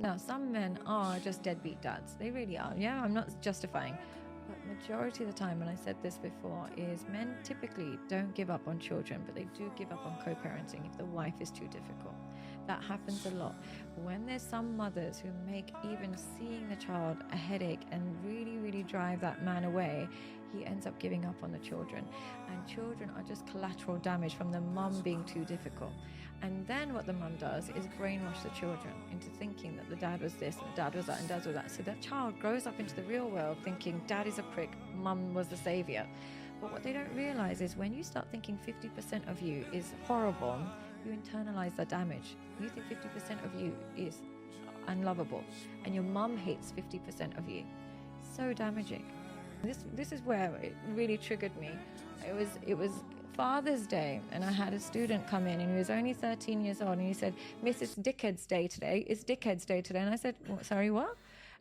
Now, some men are just deadbeat dads. They really are. Yeah, I'm not justifying. But majority of the time, and I said this before, is men typically don't give up on children, but they do give up on co-parenting if the wife is too difficult. That happens a lot. When there's some mothers who make even seeing the child a headache and really, really drive that man away, he ends up giving up on the children. And children are just collateral damage from the mum being too difficult. And then what the mum does is brainwash the children into thinking that the dad was this and the dad was that and dad was that. So that child grows up into the real world thinking dad is a prick, mum was the savior. But what they don't realize is when you start thinking 50% of you is horrible, you internalize the damage. You think 50% of you is unlovable and your mum hates 50% of you. So damaging. This is where it really triggered me. It was Father's Day, and I had a student come in, and he was only 13 years old, and he said, "Miss, it's Dickhead's Day today. It's Dickhead's Day today." And I said, "Sorry, what?"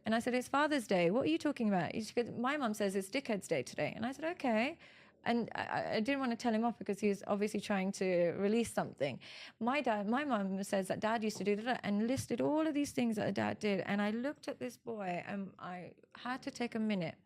And I said, "It's Father's Day. What are you talking about?" He said, "My mum says it's Dickhead's Day today." And I said, "Okay." And I didn't want to tell him off because he was obviously trying to release something. My mum says that dad used to do that and listed all of these things that dad did. And I looked at this boy and I had to take a minute.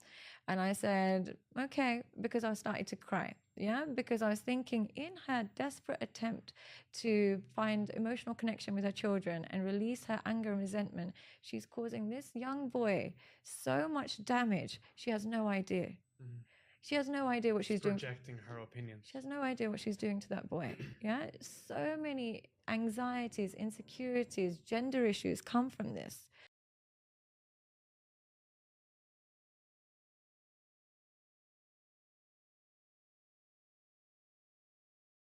And I said, okay, because I started to cry. Yeah, because I was thinking in her desperate attempt to find emotional connection with her children and release her anger and resentment, she's causing this young boy so much damage. She has no idea. She has no idea what she's doing. Projecting her opinions. She has no idea what she's doing to that boy. Yeah, so many anxieties, insecurities, gender issues come from this.